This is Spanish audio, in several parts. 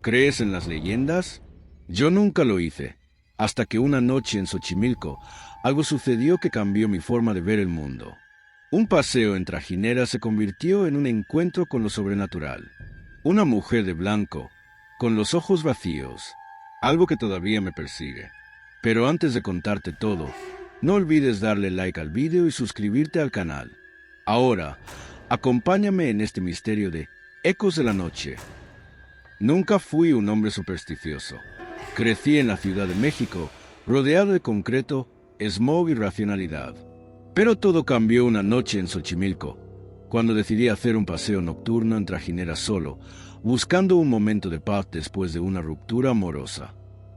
¿Crees en las leyendas? Yo nunca lo hice, hasta que una noche en Xochimilco algo sucedió que cambió mi forma de ver el mundo. Un paseo en trajinera se convirtió en un encuentro con lo sobrenatural. Una mujer de blanco, con los ojos vacíos, algo que todavía me persigue. Pero antes de contarte todo, no olvides darle like al video y suscribirte al canal. Ahora, acompáñame en este misterio de Ecos de la Noche. Nunca fui un hombre supersticioso. Crecí en la Ciudad de México, rodeado de concreto, smog y racionalidad. Pero todo cambió una noche en Xochimilco, cuando decidí hacer un paseo nocturno en trajinera solo, buscando un momento de paz después de una ruptura amorosa.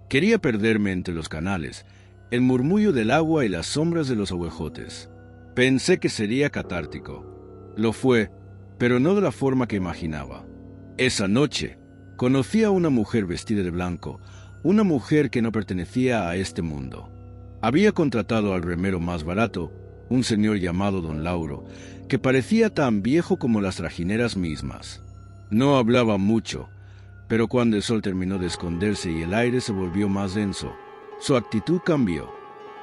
Quería perderme entre los canales, el murmullo del agua y las sombras de los ahuejotes. Pensé que sería catártico. Lo fue, pero no de la forma que imaginaba. Esa noche, conocí a una mujer vestida de blanco, una mujer que no pertenecía a este mundo. Había contratado al remero más barato, un señor llamado Don Lauro, que parecía tan viejo como las trajineras mismas. No hablaba mucho, pero cuando el sol terminó de esconderse y el aire se volvió más denso, su actitud cambió.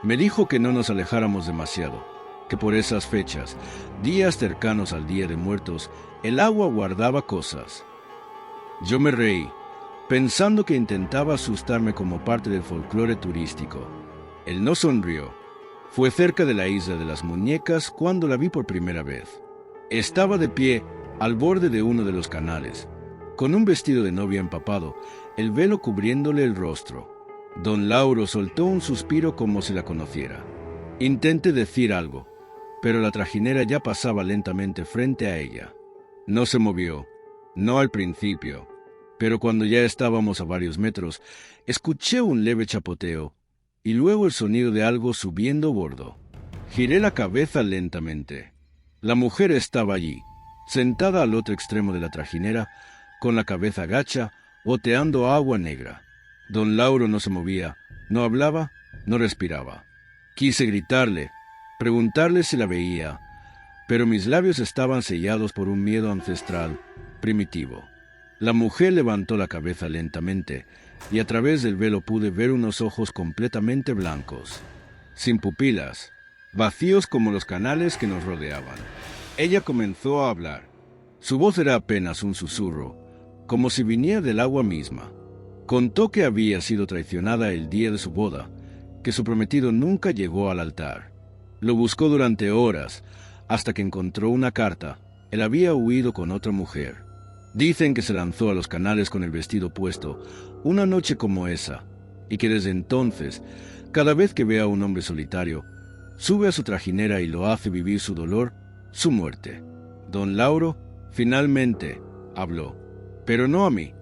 Me dijo que no nos alejáramos demasiado, que por esas fechas, días cercanos al Día de Muertos, el agua guardaba cosas. Yo me reí, pensando que intentaba asustarme como parte del folclore turístico. Él no sonrió. Fue cerca de la isla de las muñecas cuando la vi por primera vez. Estaba de pie al borde de uno de los canales, con un vestido de novia empapado, el velo cubriéndole el rostro. Don Lauro soltó un suspiro como si la conociera. Intenté decir algo, pero la trajinera ya pasaba lentamente frente a ella. No se movió, no al principio, pero cuando ya estábamos a varios metros, escuché un leve chapoteo y luego el sonido de algo subiendo bordo. Giré la cabeza lentamente. La mujer estaba allí, sentada al otro extremo de la trajinera, con la cabeza gacha, goteando agua negra. Don Lauro no se movía, no hablaba, no respiraba. Quise gritarle, preguntarle si la veía, pero mis labios estaban sellados por un miedo ancestral, primitivo. La mujer levantó la cabeza lentamente, y a través del velo pude ver unos ojos completamente blancos, sin pupilas, vacíos como los canales que nos rodeaban. Ella comenzó a hablar. Su voz era apenas un susurro, como si viniera del agua misma. Contó que había sido traicionada el día de su boda, que su prometido nunca llegó al altar. Lo buscó durante horas, hasta que encontró una carta. Él había huido con otra mujer. Dicen que se lanzó a los canales con el vestido puesto, una noche como esa, y que desde entonces, cada vez que ve a un hombre solitario, sube a su trajinera y lo hace vivir su dolor, su muerte. Don Lauro, finalmente, habló. Pero no a mí,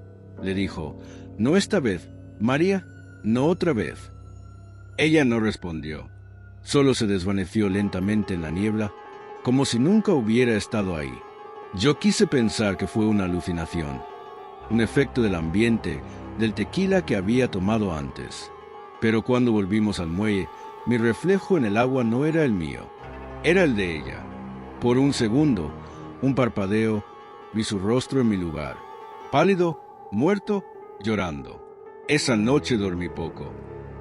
le dijo. No esta vez, María, no otra vez. Ella no respondió. Solo se desvaneció lentamente en la niebla, como si nunca hubiera estado ahí. Yo quise pensar que fue una alucinación, un efecto del ambiente, del tequila que había tomado antes. Pero cuando volvimos al muelle, mi reflejo en el agua no era el mío, era el de ella. Por un segundo, un parpadeo, vi su rostro en mi lugar, pálido, muerto, llorando. Esa noche dormí poco.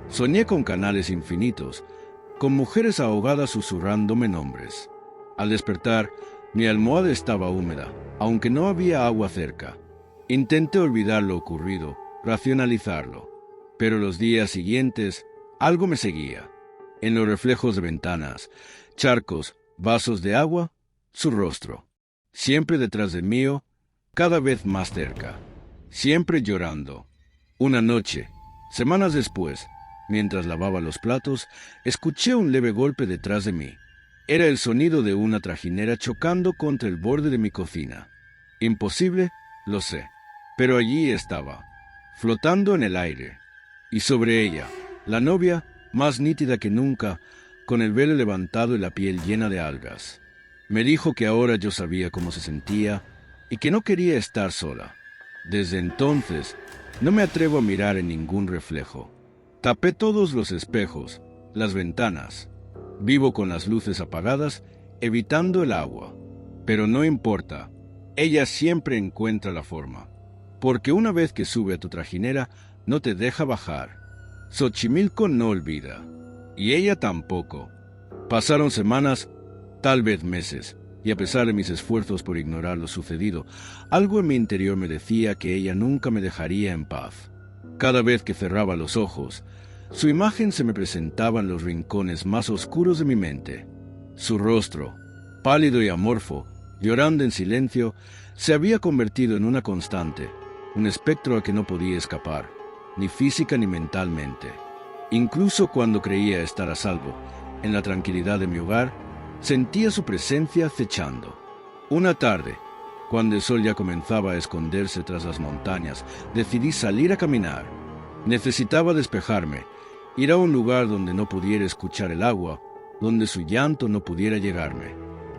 Soñé con canales infinitos, con mujeres ahogadas susurrándome nombres. Al despertar, mi almohada estaba húmeda, aunque no había agua cerca. Intenté olvidar lo ocurrido, racionalizarlo, pero los días siguientes algo me seguía. En los reflejos de ventanas, charcos, vasos de agua, su rostro. Siempre detrás de mí, cada vez más cerca. Siempre llorando. Una noche, semanas después, mientras lavaba los platos, escuché un leve golpe detrás de mí. Era el sonido de una trajinera chocando contra el borde de mi cocina. Imposible, lo sé, pero allí estaba, flotando en el aire. Y sobre ella, la novia, más nítida que nunca, con el velo levantado y la piel llena de algas. Me dijo que ahora yo sabía cómo se sentía y que no quería estar sola. Desde entonces, no me atrevo a mirar en ningún reflejo. Tapé todos los espejos, las ventanas. Vivo con las luces apagadas, evitando el agua. Pero no importa, ella siempre encuentra la forma. porque una vez que sube a tu trajinera, no te deja bajar. Xochimilco no olvida, y ella tampoco. Pasaron semanas, tal vez meses, y a pesar de mis esfuerzos por ignorar lo sucedido, algo en mi interior me decía que ella nunca me dejaría en paz. Cada vez que cerraba los ojos, su imagen se me presentaba en los rincones más oscuros de mi mente. Su rostro, pálido y amorfo, llorando en silencio, se había convertido en una constante, un espectro al que no podía escapar, ni física ni mentalmente. Incluso cuando creía estar a salvo, en la tranquilidad de mi hogar, sentía su presencia acechando. Una tarde, cuando el sol ya comenzaba a esconderse tras las montañas, decidí salir a caminar. Necesitaba despejarme, ir a un lugar donde no pudiera escuchar el agua, donde su llanto no pudiera llegarme.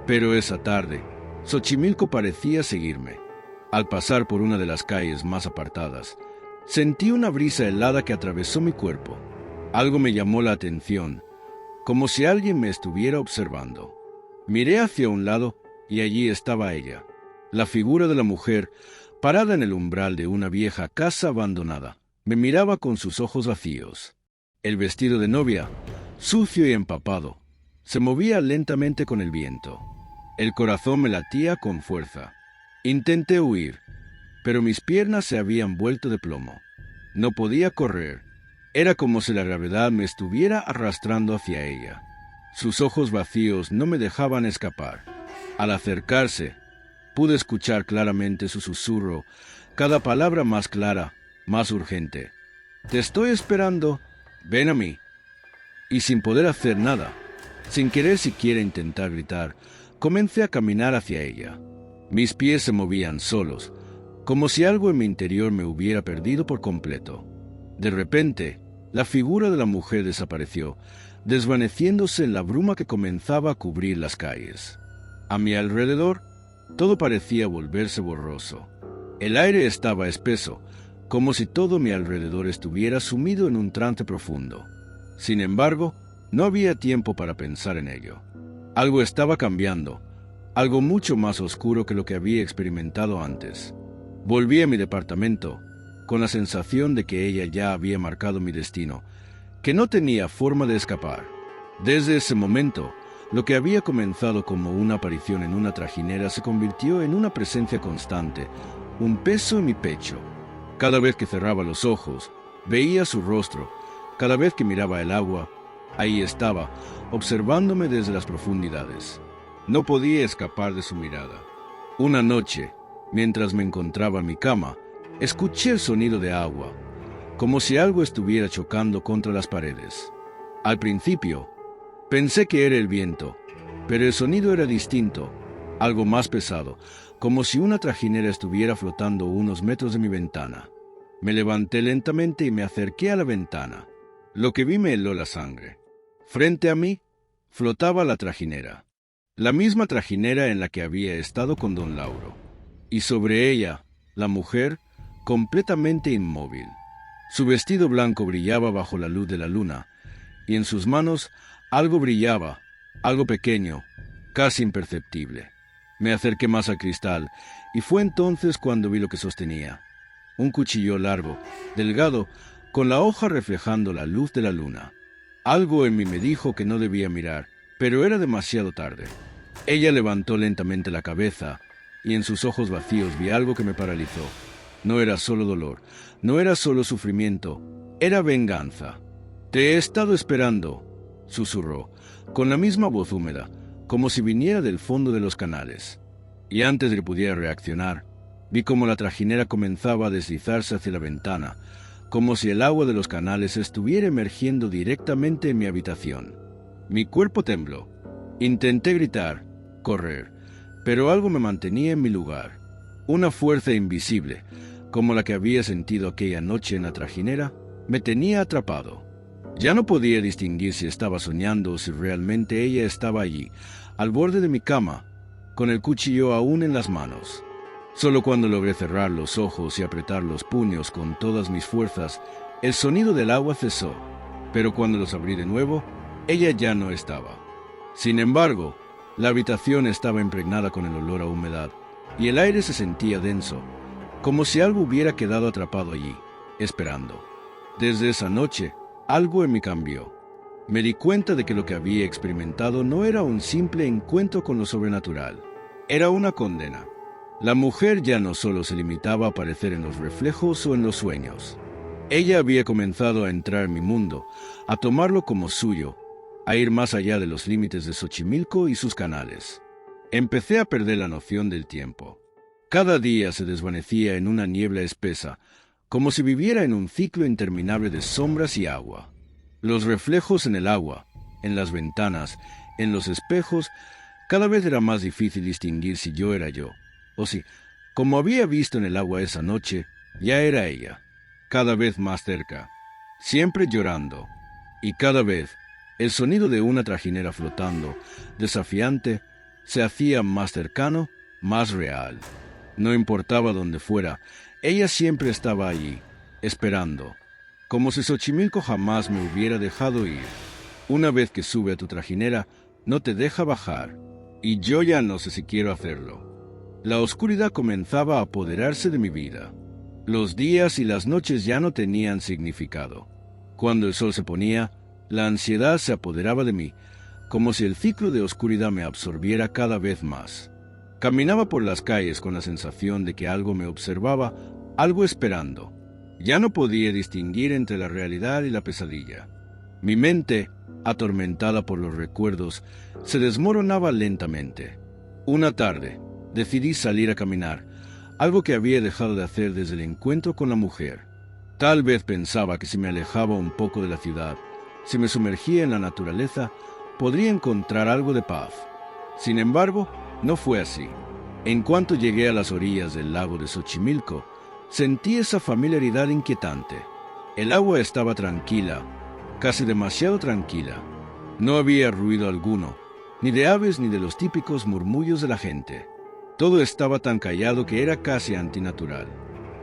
Pero esa tarde, Xochimilco parecía seguirme. Al pasar por una de las calles más apartadas, sentí una brisa helada que atravesó mi cuerpo. Algo me llamó la atención, como si alguien me estuviera observando. Miré hacia un lado y allí estaba ella, la figura de la mujer, parada en el umbral de una vieja casa abandonada. Me miraba con sus ojos vacíos. El vestido de novia, sucio y empapado, se movía lentamente con el viento. El corazón me latía con fuerza. Intenté huir, pero mis piernas se habían vuelto de plomo. No podía correr. Era como si la gravedad me estuviera arrastrando hacia ella. Sus ojos vacíos no me dejaban escapar. Al acercarse, pude escuchar claramente su susurro, cada palabra más clara, más urgente. «Te estoy esperando, ven a mí». Y sin poder hacer nada, sin querer siquiera intentar gritar, comencé a caminar hacia ella. Mis pies se movían solos, como si algo en mi interior me hubiera perdido por completo. De repente, la figura de la mujer desapareció, desvaneciéndose en la bruma que comenzaba a cubrir las calles. A mi alrededor, todo parecía volverse borroso. El aire estaba espeso, como si todo mi alrededor estuviera sumido en un trance profundo. Sin embargo, no había tiempo para pensar en ello. Algo estaba cambiando, algo mucho más oscuro que lo que había experimentado antes. Volví a mi departamento, con la sensación de que ella ya había marcado mi destino, que no tenía forma de escapar. Desde ese momento, lo que había comenzado como una aparición en una trajinera se convirtió en una presencia constante, un peso en mi pecho. Cada vez que cerraba los ojos, veía su rostro. Cada vez que miraba el agua, ahí estaba, observándome desde las profundidades. No podía escapar de su mirada. Una noche, mientras me encontraba en mi cama, escuché el sonido de agua, como si algo estuviera chocando contra las paredes. Al principio, pensé que era el viento, pero el sonido era distinto, algo más pesado, como si una trajinera estuviera flotando unos metros de mi ventana. Me levanté lentamente y me acerqué a la ventana. Lo que vi me heló la sangre. Frente a mí, flotaba la trajinera. La misma trajinera en la que había estado con don Lauro. Y sobre ella, la mujer, completamente inmóvil. Su vestido blanco brillaba bajo la luz de la luna, y en sus manos algo brillaba, algo pequeño, casi imperceptible. Me acerqué más al cristal, y fue entonces cuando vi lo que sostenía. Un cuchillo largo, delgado, con la hoja reflejando la luz de la luna. Algo en mí me dijo que no debía mirar, pero era demasiado tarde. Ella levantó lentamente la cabeza, y en sus ojos vacíos vi algo que me paralizó. No era solo dolor, no era solo sufrimiento, era venganza. «Te he estado esperando», susurró, con la misma voz húmeda, como si viniera del fondo de los canales. Y antes de que pudiera reaccionar, vi cómo la trajinera comenzaba a deslizarse hacia la ventana, como si el agua de los canales estuviera emergiendo directamente en mi habitación. Mi cuerpo tembló. Intenté gritar, correr, pero algo me mantenía en mi lugar. Una fuerza invisible, como la que había sentido aquella noche en la trajinera, me tenía atrapado. Ya no podía distinguir si estaba soñando o si realmente ella estaba allí, al borde de mi cama, con el cuchillo aún en las manos. Solo cuando logré cerrar los ojos y apretar los puños con todas mis fuerzas, el sonido del agua cesó, pero cuando los abrí de nuevo, ella ya no estaba. Sin embargo, la habitación estaba impregnada con el olor a humedad, y el aire se sentía denso, como si algo hubiera quedado atrapado allí, esperando. Desde esa noche, algo en mí cambió. Me di cuenta de que lo que había experimentado no era un simple encuentro con lo sobrenatural, era una condena. La mujer ya no solo se limitaba a aparecer en los reflejos o en los sueños. Ella había comenzado a entrar en mi mundo, a tomarlo como suyo, a ir más allá de los límites de Xochimilco y sus canales. Empecé a perder la noción del tiempo. Cada día se desvanecía en una niebla espesa, como si viviera en un ciclo interminable de sombras y agua. Los reflejos en el agua, en las ventanas, en los espejos, cada vez era más difícil distinguir si yo era yo, o si, como había visto en el agua esa noche, ya era ella, cada vez más cerca, siempre llorando, y cada vez el sonido de una trajinera flotando, desafiante, se hacía más cercano, más real. No importaba dónde fuera, ella siempre estaba allí, esperando, como si Xochimilco jamás me hubiera dejado ir. Una vez que sube a tu trajinera, no te deja bajar, y yo ya no sé si quiero hacerlo. La oscuridad comenzaba a apoderarse de mi vida. Los días y las noches ya no tenían significado. Cuando el sol se ponía, la ansiedad se apoderaba de mí, como si el ciclo de oscuridad me absorbiera cada vez más. Caminaba por las calles con la sensación de que algo me observaba, algo esperando. Ya no podía distinguir entre la realidad y la pesadilla. Mi mente, atormentada por los recuerdos, se desmoronaba lentamente. Una tarde, decidí salir a caminar, algo que había dejado de hacer desde el encuentro con la mujer. Tal vez pensaba que si me alejaba un poco de la ciudad, si me sumergía en la naturaleza, podría encontrar algo de paz. Sin embargo, no fue así. En cuanto llegué a las orillas del lago de Xochimilco, sentí esa familiaridad inquietante. El agua estaba tranquila, casi demasiado tranquila. No había ruido alguno, ni de aves ni de los típicos murmullos de la gente. Todo estaba tan callado que era casi antinatural.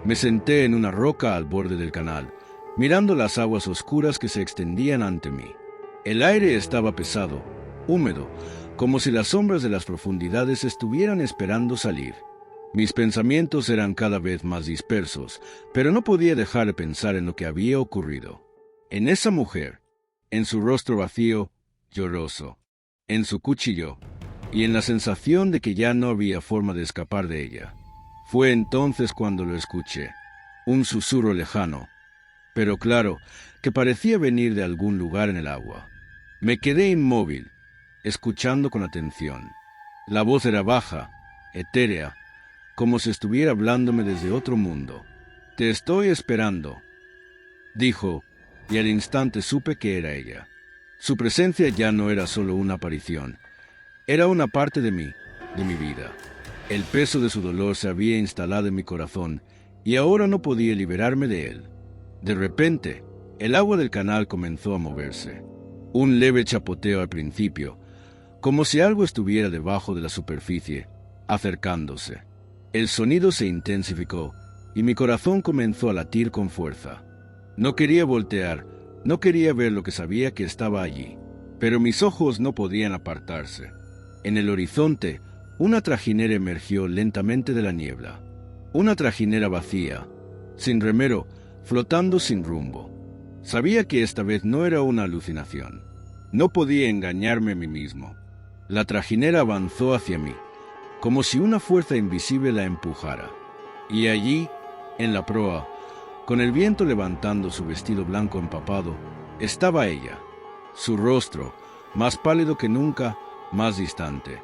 Me senté en una roca al borde del canal, mirando las aguas oscuras que se extendían ante mí. El aire estaba pesado, húmedo, como si las sombras de las profundidades estuvieran esperando salir. Mis pensamientos eran cada vez más dispersos, pero no podía dejar de pensar en lo que había ocurrido. En esa mujer, en su rostro vacío, lloroso, en su cuchillo, y en la sensación de que ya no había forma de escapar de ella. Fue entonces cuando lo escuché, un susurro lejano, pero claro, que parecía venir de algún lugar en el agua. Me quedé inmóvil, escuchando con atención. La voz era baja, etérea, como si estuviera hablándome desde otro mundo. «Te estoy esperando», dijo, y al instante supe que era ella. Su presencia ya no era solo una aparición, era una parte de mí, de mi vida. El peso de su dolor se había instalado en mi corazón, y ahora no podía liberarme de él. De repente, el agua del canal comenzó a moverse. Un leve chapoteo al principio, como si algo estuviera debajo de la superficie, acercándose. El sonido se intensificó, y mi corazón comenzó a latir con fuerza. No quería voltear, no quería ver lo que sabía que estaba allí, pero mis ojos no podían apartarse. En el horizonte, una trajinera emergió lentamente de la niebla. Una trajinera vacía, sin remero, flotando sin rumbo. Sabía que esta vez no era una alucinación. No podía engañarme a mí mismo. La trajinera avanzó hacia mí, como si una fuerza invisible la empujara. Y allí, en la proa, con el viento levantando su vestido blanco empapado, estaba ella. Su rostro, más pálido que nunca, más distante.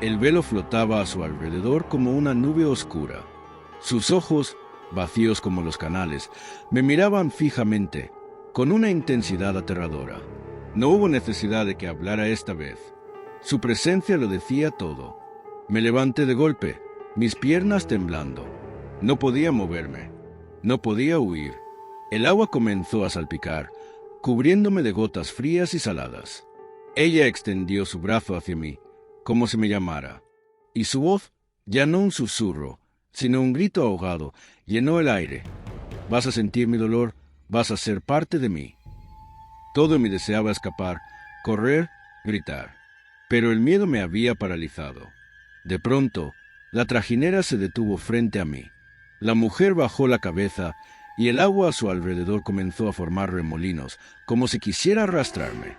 El velo flotaba a su alrededor como una nube oscura. Sus ojos, vacíos como los canales, me miraban fijamente, con una intensidad aterradora. No hubo necesidad de que hablara esta vez. Su presencia lo decía todo. Me levanté de golpe, mis piernas temblando. No podía moverme. No podía huir. El agua comenzó a salpicar, cubriéndome de gotas frías y saladas. Ella extendió su brazo hacia mí, como si me llamara, y su voz, ya no un susurro, sino un grito ahogado, llenó el aire. «Vas a sentir mi dolor, vas a ser parte de mí». Todo me deseaba escapar, correr, gritar, pero el miedo me había paralizado. De pronto, la trajinera se detuvo frente a mí. La mujer bajó la cabeza y el agua a su alrededor comenzó a formar remolinos, como si quisiera arrastrarme.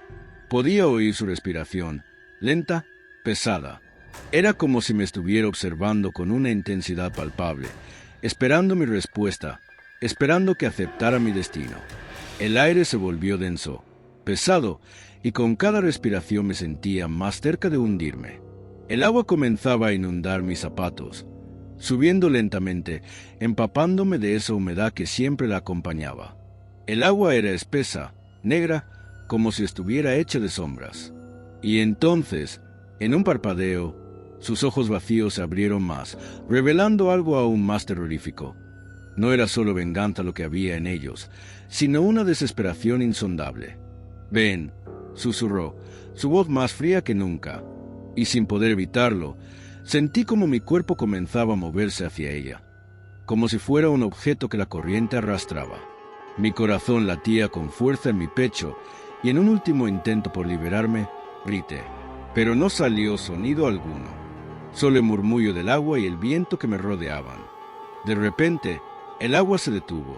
Podía oír su respiración, lenta, pesada. Era como si me estuviera observando con una intensidad palpable, esperando mi respuesta, esperando que aceptara mi destino. El aire se volvió denso, pesado, y con cada respiración me sentía más cerca de hundirme. El agua comenzaba a inundar mis zapatos, subiendo lentamente, empapándome de esa humedad que siempre la acompañaba. El agua era espesa, negra, como si estuviera hecha de sombras. Y entonces, en un parpadeo, sus ojos vacíos se abrieron más, revelando algo aún más terrorífico. No era solo venganza lo que había en ellos, sino una desesperación insondable. «Ven», susurró, su voz más fría que nunca, y sin poder evitarlo, sentí como mi cuerpo comenzaba a moverse hacia ella, como si fuera un objeto que la corriente arrastraba. Mi corazón latía con fuerza en mi pecho, y en un último intento por liberarme, grité, pero no salió sonido alguno, solo el murmullo del agua y el viento que me rodeaban. De repente, el agua se detuvo.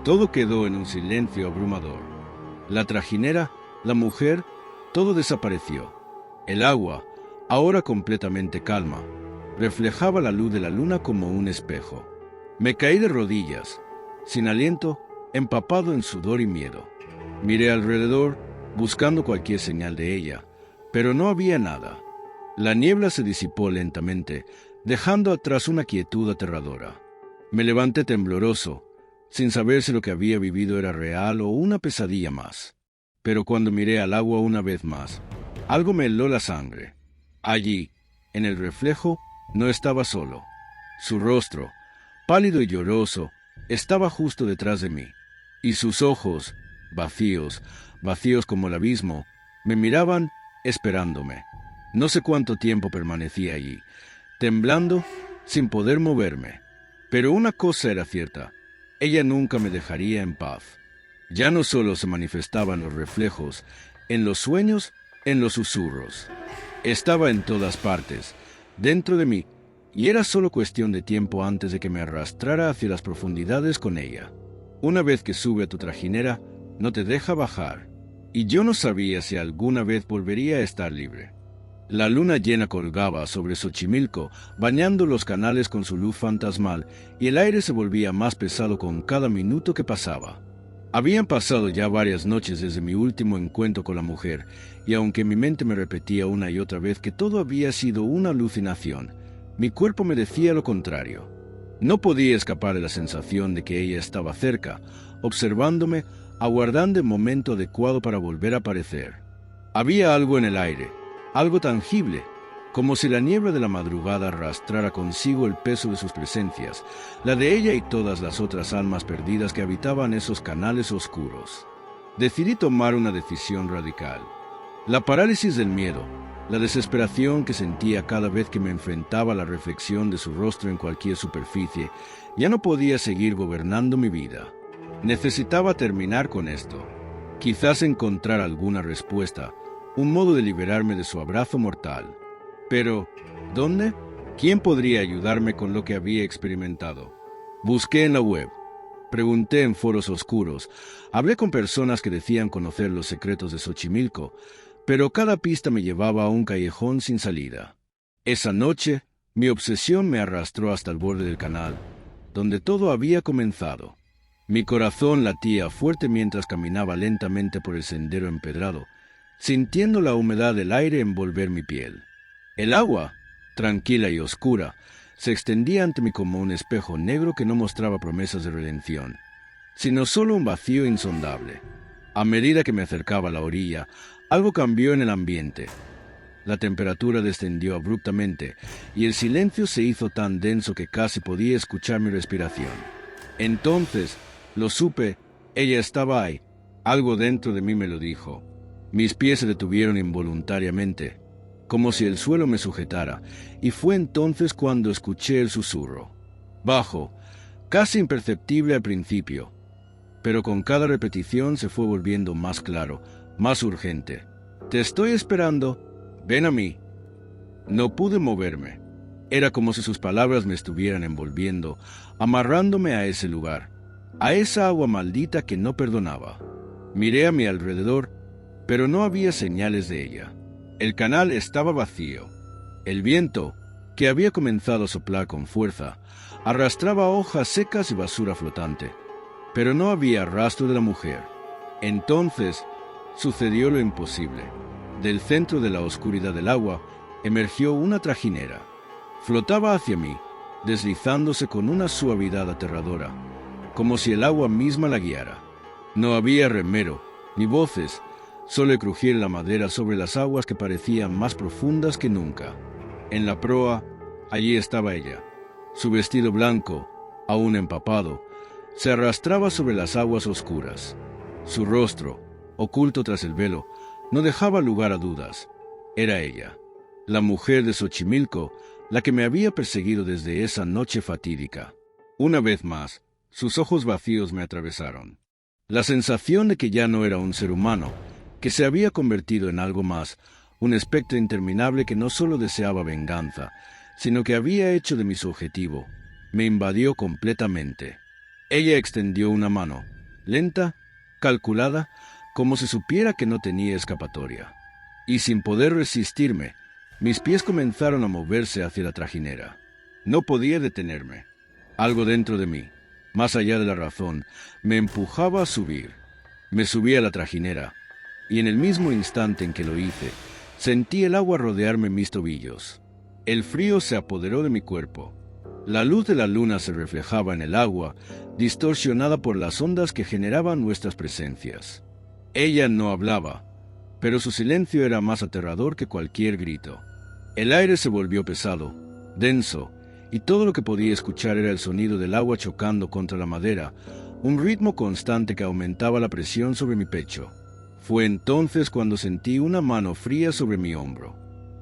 Todo quedó en un silencio abrumador. La trajinera, la mujer, todo desapareció. El agua, ahora completamente calma, reflejaba la luz de la luna como un espejo. Me caí de rodillas, sin aliento, empapado en sudor y miedo. Miré alrededor, buscando cualquier señal de ella, pero no había nada. La niebla se disipó lentamente, dejando atrás una quietud aterradora. Me levanté tembloroso, sin saber si lo que había vivido era real o una pesadilla más. Pero cuando miré al agua una vez más, algo me heló la sangre. Allí, en el reflejo, no estaba solo. Su rostro, pálido y lloroso, estaba justo detrás de mí, y sus ojos, vacíos como el abismo, me miraban esperándome. No sé cuánto tiempo permanecí allí, temblando, sin poder moverme. Pero una cosa era cierta, ella nunca me dejaría en paz. Ya no solo se manifestaban los reflejos, en los sueños, en los susurros. Estaba en todas partes, dentro de mí, y era solo cuestión de tiempo antes de que me arrastrara hacia las profundidades con ella. Una vez que sube a tu trajinera, no te deja bajar, y yo no sabía si alguna vez volvería a estar libre. La luna llena colgaba sobre Xochimilco, bañando los canales con su luz fantasmal, y el aire se volvía más pesado con cada minuto que pasaba. Habían pasado ya varias noches desde mi último encuentro con la mujer, y aunque mi mente me repetía una y otra vez que todo había sido una alucinación, mi cuerpo me decía lo contrario. No podía escapar de la sensación de que ella estaba cerca, observándome, aguardando el momento adecuado para volver a aparecer. Había algo en el aire, algo tangible, como si la niebla de la madrugada arrastrara consigo el peso de sus presencias, la de ella y todas las otras almas perdidas que habitaban esos canales oscuros. Decidí tomar una decisión radical. La parálisis del miedo, la desesperación que sentía cada vez que me enfrentaba a la reflexión de su rostro en cualquier superficie, ya no podía seguir gobernando mi vida. Necesitaba terminar con esto. Quizás encontrar alguna respuesta, un modo de liberarme de su abrazo mortal. Pero, ¿dónde? ¿Quién podría ayudarme con lo que había experimentado? Busqué en la web, pregunté en foros oscuros, hablé con personas que decían conocer los secretos de Xochimilco, pero cada pista me llevaba a un callejón sin salida. Esa noche, mi obsesión me arrastró hasta el borde del canal, donde todo había comenzado. Mi corazón latía fuerte mientras caminaba lentamente por el sendero empedrado, sintiendo la humedad del aire envolver mi piel. El agua, tranquila y oscura, se extendía ante mí como un espejo negro que no mostraba promesas de redención, sino solo un vacío insondable. A medida que me acercaba a la orilla, algo cambió en el ambiente. La temperatura descendió abruptamente y el silencio se hizo tan denso que casi podía escuchar mi respiración. Entonces, lo supe, ella estaba ahí. Algo dentro de mí me lo dijo. Mis pies se detuvieron involuntariamente, como si el suelo me sujetara, y fue entonces cuando escuché el susurro. Bajo, casi imperceptible al principio, pero con cada repetición se fue volviendo más claro, más urgente. «Te estoy esperando. Ven a mí». No pude moverme. Era como si sus palabras me estuvieran envolviendo, amarrándome a ese lugar, a esa agua maldita que no perdonaba. Miré a mi alrededor, pero no había señales de ella. El canal estaba vacío. El viento, que había comenzado a soplar con fuerza, arrastraba hojas secas y basura flotante, pero no había rastro de la mujer. Entonces sucedió lo imposible. Del centro de la oscuridad del agua emergió una trajinera. Flotaba hacia mí, deslizándose con una suavidad aterradora, como si el agua misma la guiara. No había remero, ni voces, solo crujir la madera sobre las aguas que parecían más profundas que nunca. En la proa, allí estaba ella. Su vestido blanco, aún empapado, se arrastraba sobre las aguas oscuras. Su rostro, oculto tras el velo, no dejaba lugar a dudas. Era ella, la mujer de Xochimilco, la que me había perseguido desde esa noche fatídica. Una vez más, sus ojos vacíos me atravesaron. La sensación de que ya no era un ser humano, que se había convertido en algo más, un espectro interminable que no solo deseaba venganza, sino que había hecho de mí su objetivo, me invadió completamente. Ella extendió una mano, lenta, calculada, como si supiera que no tenía escapatoria. Y sin poder resistirme, mis pies comenzaron a moverse hacia la trajinera. No podía detenerme. Algo dentro de mí, más allá de la razón, me empujaba a subir. Me subí a la trajinera, y en el mismo instante en que lo hice, sentí el agua rodearme mis tobillos. El frío se apoderó de mi cuerpo. La luz de la luna se reflejaba en el agua, distorsionada por las ondas que generaban nuestras presencias. Ella no hablaba, pero su silencio era más aterrador que cualquier grito. El aire se volvió pesado, denso, y todo lo que podía escuchar era el sonido del agua chocando contra la madera, un ritmo constante que aumentaba la presión sobre mi pecho. Fue entonces cuando sentí una mano fría sobre mi hombro.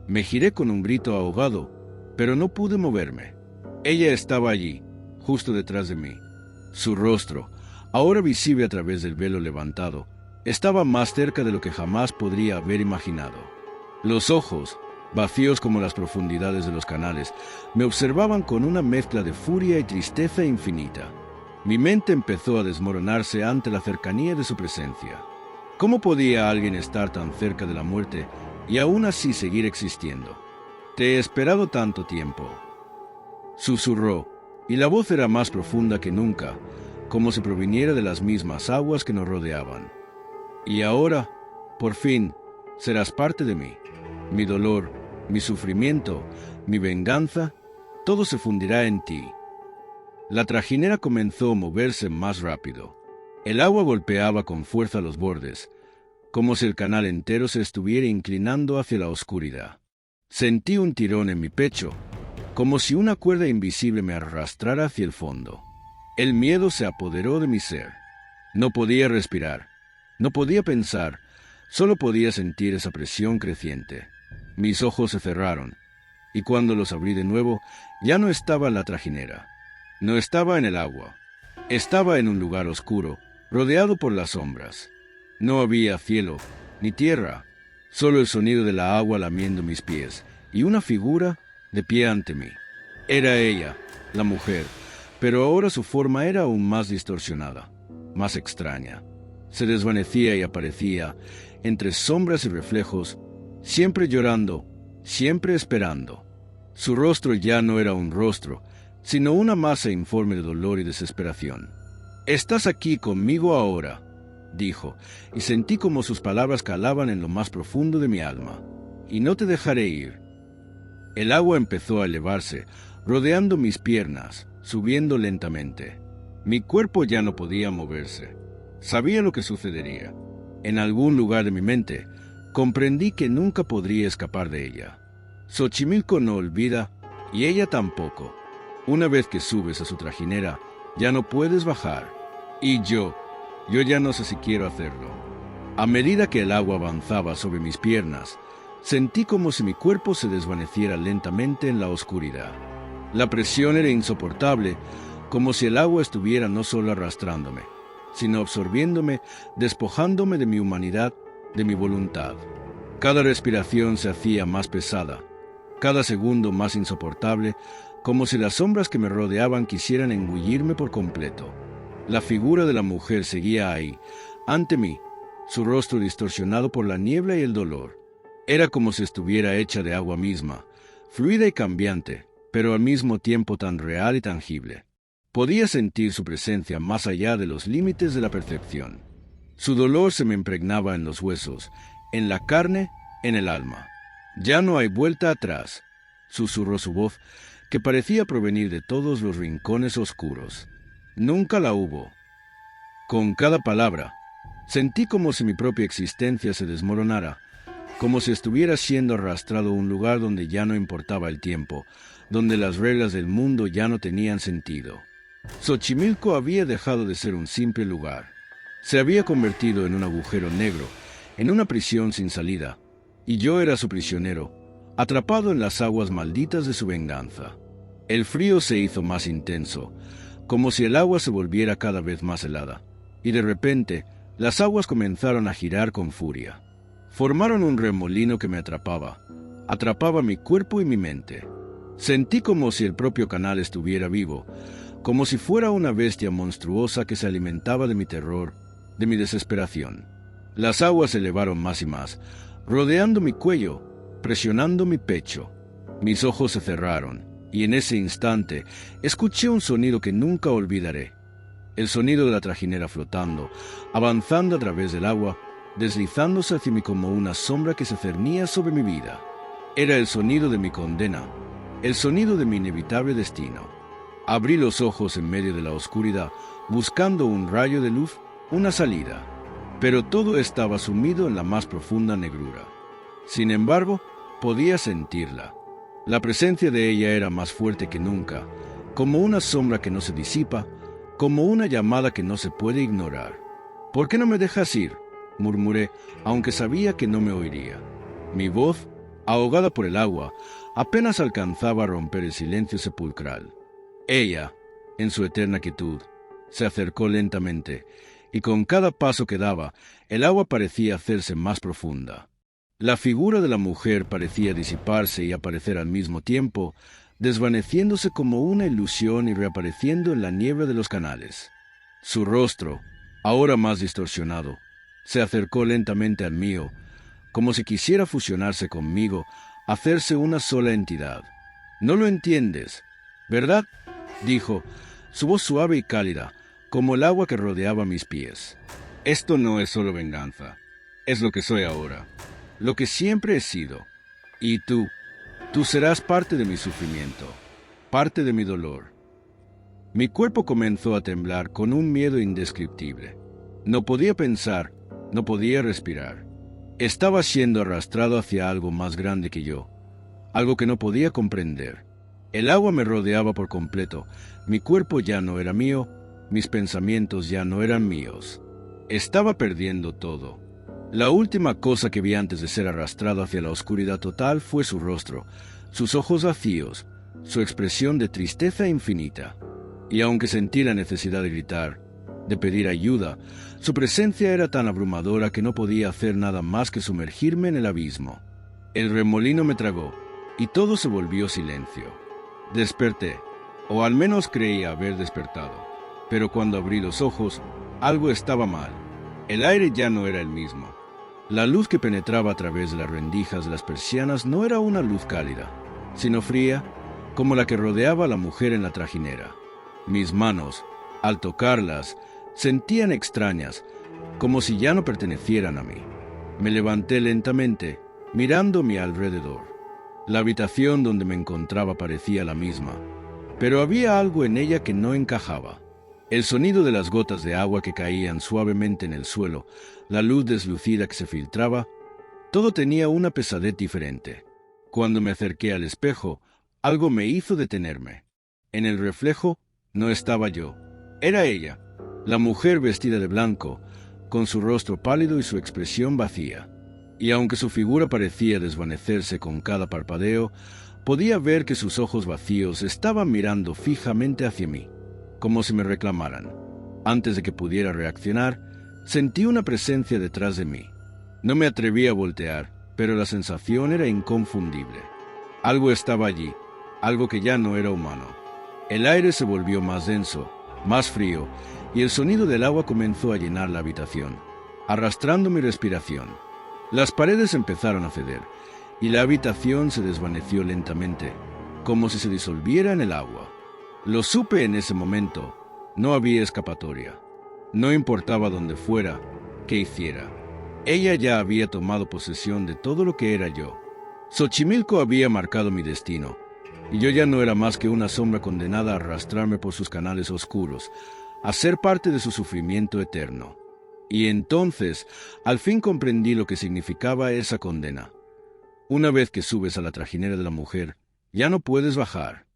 Me giré con un grito ahogado, pero no pude moverme. Ella estaba allí, justo detrás de mí. Su rostro, ahora visible a través del velo levantado, estaba más cerca de lo que jamás podría haber imaginado. Los ojos, vacíos como las profundidades de los canales, me observaban con una mezcla de furia y tristeza infinita. Mi mente empezó a desmoronarse ante la cercanía de su presencia. ¿Cómo podía alguien estar tan cerca de la muerte y aún así seguir existiendo? Te he esperado tanto tiempo. Susurró, y la voz era más profunda que nunca, como si proviniera de las mismas aguas que nos rodeaban. Y ahora, por fin, serás parte de mí. Mi dolor, mi sufrimiento, mi venganza, todo se fundirá en ti. La trajinera comenzó a moverse más rápido. El agua golpeaba con fuerza los bordes, como si el canal entero se estuviera inclinando hacia la oscuridad. Sentí un tirón en mi pecho, como si una cuerda invisible me arrastrara hacia el fondo. El miedo se apoderó de mi ser. No podía respirar, no podía pensar, solo podía sentir esa presión creciente. Mis ojos se cerraron, y cuando los abrí de nuevo, ya no estaba en la trajinera. No estaba en el agua. Estaba en un lugar oscuro, rodeado por las sombras. No había cielo, ni tierra, solo el sonido de la agua lamiendo mis pies, y una figura de pie ante mí. Era ella, la mujer, pero ahora su forma era aún más distorsionada, más extraña. Se desvanecía y aparecía, entre sombras y reflejos, siempre llorando, siempre esperando. Su rostro ya no era un rostro, sino una masa informe de dolor y desesperación. «Estás aquí conmigo ahora», dijo, y sentí como sus palabras calaban en lo más profundo de mi alma. «Y no te dejaré ir». El agua empezó a elevarse, rodeando mis piernas, subiendo lentamente. Mi cuerpo ya no podía moverse. Sabía lo que sucedería. En algún lugar de mi mente, comprendí que nunca podría escapar de ella. Xochimilco no olvida, y ella tampoco. Una vez que subes a su trajinera, ya no puedes bajar. Y yo ya no sé si quiero hacerlo. A medida que el agua avanzaba sobre mis piernas, sentí como si mi cuerpo se desvaneciera lentamente en la oscuridad. La presión era insoportable, como si el agua estuviera no solo arrastrándome, sino absorbiéndome, despojándome de mi humanidad, de mi voluntad. Cada respiración se hacía más pesada. cada segundo más insoportable, como si las sombras que me rodeaban quisieran engullirme por completo. La figura de la mujer seguía ahí, ante mí, su rostro distorsionado por la niebla y el dolor. Era como si estuviera hecha de agua misma, fluida y cambiante, pero al mismo tiempo tan real y tangible. Podía sentir su presencia más allá de los límites de la percepción. Su dolor se me impregnaba en los huesos, en la carne, en el alma. «Ya no hay vuelta atrás», susurró su voz, que parecía provenir de todos los rincones oscuros. Nunca la hubo. Con cada palabra, sentí como si mi propia existencia se desmoronara, como si estuviera siendo arrastrado a un lugar donde ya no importaba el tiempo, donde las reglas del mundo ya no tenían sentido. Xochimilco había dejado de ser un simple lugar. Se había convertido en un agujero negro, en una prisión sin salida, y yo era su prisionero, atrapado en las aguas malditas de su venganza. El frío se hizo más intenso, como si el agua se volviera cada vez más helada, y de repente las aguas comenzaron a girar con furia. Formaron un remolino que me atrapaba mi cuerpo y mi mente. Sentí como si el propio canal estuviera vivo, como si fuera una bestia monstruosa que se alimentaba de mi terror, de mi desesperación. Las aguas se elevaron más y más, rodeando mi cuello, presionando mi pecho. Mis ojos se cerraron, y en ese instante escuché un sonido que nunca olvidaré. El sonido de la trajinera flotando, avanzando a través del agua, deslizándose hacia mí como una sombra que se cernía sobre mi vida. Era el sonido de mi condena, el sonido de mi inevitable destino. Abrí los ojos en medio de la oscuridad, buscando un rayo de luz, una salida. Pero todo estaba sumido en la más profunda negrura. Sin embargo, podía sentirla. La presencia de ella era más fuerte que nunca, como una sombra que no se disipa, como una llamada que no se puede ignorar. «¿Por qué no me dejas ir?», murmuré, aunque sabía que no me oiría. Mi voz, ahogada por el agua, apenas alcanzaba a romper el silencio sepulcral. Ella, en su eterna quietud, se acercó lentamente, y con cada paso que daba, el agua parecía hacerse más profunda. La figura de la mujer parecía disiparse y aparecer al mismo tiempo, desvaneciéndose como una ilusión y reapareciendo en la niebla de los canales. Su rostro, ahora más distorsionado, se acercó lentamente al mío, como si quisiera fusionarse conmigo, hacerse una sola entidad. «No lo entiendes, ¿verdad?», dijo, su voz suave y cálida, como el agua que rodeaba mis pies. «Esto no es solo venganza, es lo que soy ahora, lo que siempre he sido. Y tú serás parte de mi sufrimiento, parte de mi dolor». Mi cuerpo comenzó a temblar con un miedo indescriptible. No podía pensar, no podía respirar. Estaba siendo arrastrado hacia algo más grande que yo, algo que no podía comprender. El agua me rodeaba por completo, mi cuerpo ya no era mío, mis pensamientos ya no eran míos. Estaba perdiendo todo. La última cosa que vi antes de ser arrastrado hacia la oscuridad total fue su rostro, sus ojos vacíos, su expresión de tristeza infinita. Y aunque sentí la necesidad de gritar, de pedir ayuda, su presencia era tan abrumadora que no podía hacer nada más que sumergirme en el abismo. El remolino me tragó, y todo se volvió silencio. Desperté, o al menos creía haber despertado, pero cuando abrí los ojos, algo estaba mal. El aire ya no era el mismo. La luz que penetraba a través de las rendijas de las persianas no era una luz cálida, sino fría, como la que rodeaba a la mujer en la trajinera. Mis manos, al tocarlas, sentían extrañas, como si ya no pertenecieran a mí. Me levanté lentamente, mirando a mi alrededor. La habitación donde me encontraba parecía la misma, pero había algo en ella que no encajaba. El sonido de las gotas de agua que caían suavemente en el suelo, la luz deslucida que se filtraba, todo tenía una pesadez diferente. Cuando me acerqué al espejo, algo me hizo detenerme. En el reflejo no estaba yo, era ella, la mujer vestida de blanco, con su rostro pálido y su expresión vacía. Y aunque su figura parecía desvanecerse con cada parpadeo, podía ver que sus ojos vacíos estaban mirando fijamente hacia mí, como si me reclamaran. Antes de que pudiera reaccionar, sentí una presencia detrás de mí. No me atreví a voltear, pero la sensación era inconfundible. Algo estaba allí, algo que ya no era humano. El aire se volvió más denso, más frío, y el sonido del agua comenzó a llenar la habitación, arrastrando mi respiración. Las paredes empezaron a ceder, y la habitación se desvaneció lentamente, como si se disolviera en el agua. Lo supe en ese momento. No había escapatoria. No importaba dónde fuera, qué hiciera. Ella ya había tomado posesión de todo lo que era yo. Xochimilco había marcado mi destino, y yo ya no era más que una sombra condenada a arrastrarme por sus canales oscuros, a ser parte de su sufrimiento eterno. Y entonces, al fin comprendí lo que significaba esa condena. Una vez que subes a la trajinera de la mujer, ya no puedes bajar,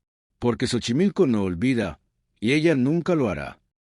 porque Xochimilco no olvida, y ella nunca lo hará.